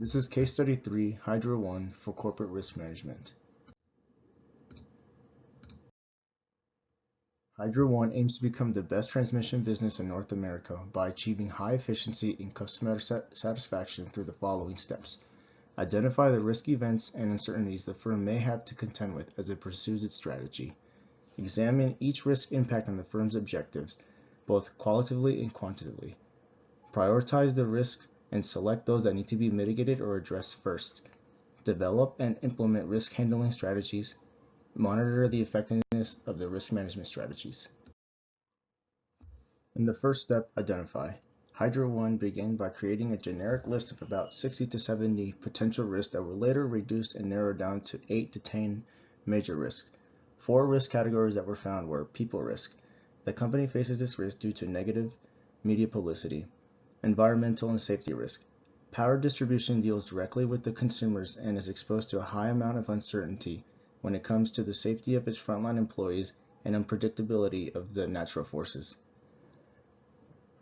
This is Case Study 3, Hydro One for Corporate Risk Management. Hydro One aims to become the best transmission business in North America by achieving high efficiency and customer satisfaction through the following steps. Identify the risk events and uncertainties the firm may have to contend with as it pursues its strategy. Examine each risk impact on the firm's objectives, both qualitatively and quantitatively. Prioritize the risks and select those that need to be mitigated or addressed first. Develop and implement risk handling strategies. Monitor the effectiveness of the risk management strategies. In the first step, identify. Hydro One began by creating a generic list of about 60 to 70 potential risks that were later reduced and narrowed down to 8 to 10 major risks. 4 risk categories that were found were people risk. The company faces this risk due to negative media publicity. Environmental and safety risk. Power distribution deals directly with the consumers and is exposed to a high amount of uncertainty when it comes to the safety of its frontline employees and unpredictability of the natural forces.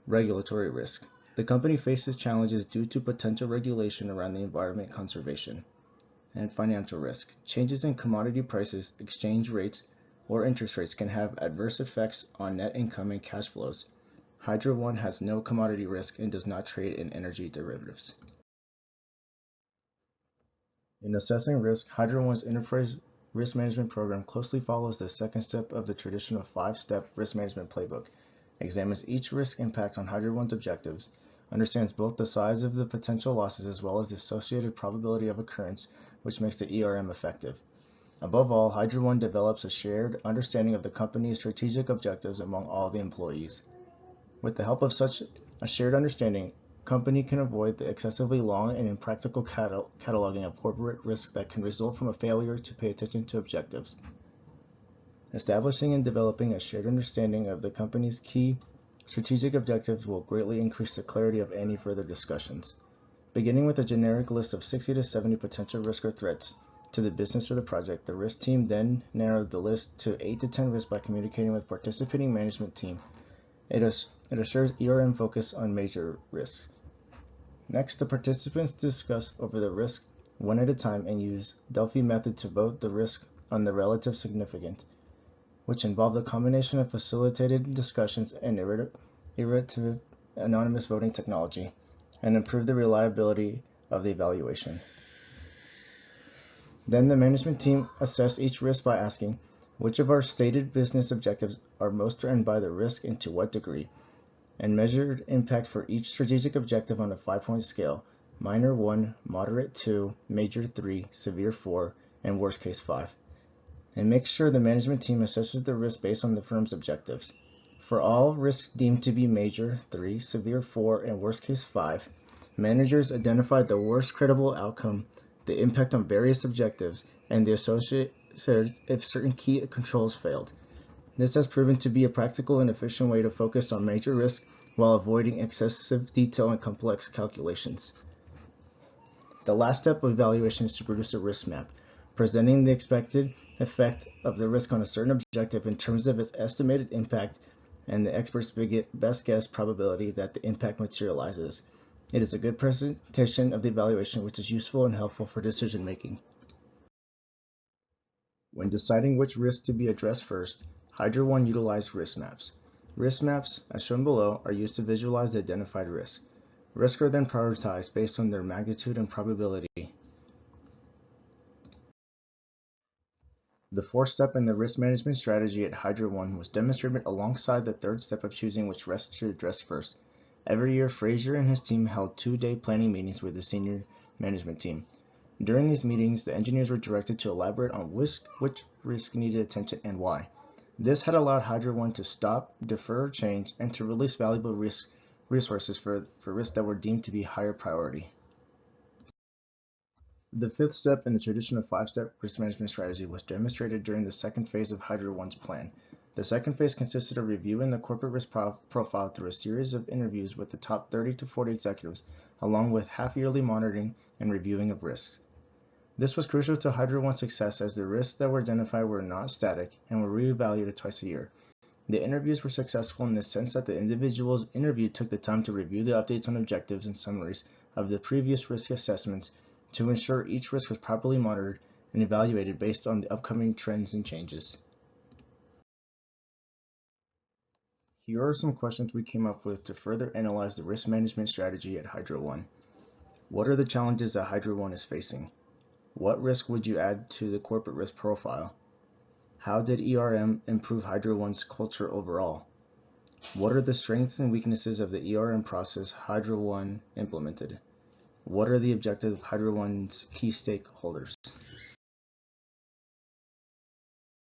Regulatory risk. The company faces challenges due to potential regulation around the environment conservation. And financial risk. Changes in commodity prices, exchange rates, or interest rates can have adverse effects on net income and cash flows. Hydro One has no commodity risk and does not trade in energy derivatives. In assessing risk, Hydro One's enterprise risk management program closely follows the second step of the traditional 5-step risk management playbook, examines each risk impact on Hydro One's objectives, understands both the size of the potential losses as well as the associated probability of occurrence, which makes the ERM effective. Above all, Hydro One develops a shared understanding of the company's strategic objectives among all the employees. With the help of such a shared understanding, company can avoid the excessively long and impractical cataloging of corporate risks that can result from a failure to pay attention to objectives. Establishing and developing a shared understanding of the company's key strategic objectives will greatly increase the clarity of any further discussions. Beginning with a generic list of 60 to 70 potential risks or threats to the business or the project, the risk team then narrowed the list to 8 to 10 risks by communicating with participating management team. It assures ERM focus on major risks. Next, the participants discuss over the risk one at a time and use Delphi method to vote the risk on the relative significance, which involved a combination of facilitated discussions and iterative anonymous voting technology, and improve the reliability of the evaluation. Then the management team assess each risk by asking, which of our stated business objectives are most threatened by the risk and to what degree, and measured impact for each strategic objective on a 5-point scale: minor 1, moderate 2, major 3, severe 4, and worst case 5. And make sure the management team assesses the risk based on the firm's objectives. For all risks deemed to be major 3, severe 4, and worst case 5, managers identified the worst credible outcome, the impact on various objectives, and the associated if certain key controls failed. This has proven to be a practical and efficient way to focus on major risks while avoiding excessive detail and complex calculations. The last step of evaluation is to produce a risk map, presenting the expected effect of the risk on a certain objective in terms of its estimated impact and the expert's best guess probability that the impact materializes. It is a good presentation of the evaluation which is useful and helpful for decision making. When deciding which risks to be addressed first, Hydro One utilized risk maps. Risk maps, as shown below, are used to visualize the identified risk. Risks are then prioritized based on their magnitude and probability. The fourth step in the risk management strategy at Hydro One was demonstrated alongside the third step of choosing which risks to address first. Every year, Fraser and his team held 2-day planning meetings with the senior management team. During these meetings, the engineers were directed to elaborate on which risk needed attention and why. This had allowed Hydro One to stop, defer, or change, and to release valuable resources for risks that were deemed to be higher priority. The fifth step in the traditional 5-step risk management strategy was demonstrated during the second phase of Hydro One's plan. The second phase consisted of reviewing the corporate risk profile through a series of interviews with the top 30 to 40 executives, along with half-yearly monitoring and reviewing of risks. This was crucial to Hydro One's success as the risks that were identified were not static and were reevaluated twice a year. The interviews were successful in the sense that the individuals interviewed took the time to review the updates on objectives and summaries of the previous risk assessments to ensure each risk was properly monitored and evaluated based on the upcoming trends and changes. Here are some questions we came up with to further analyze the risk management strategy at Hydro One. What are the challenges that Hydro One is facing? What risk would you add to the corporate risk profile? How did ERM improve Hydro One's culture overall? What are the strengths and weaknesses of the ERM process Hydro One implemented? What are the objectives of Hydro One's key stakeholders?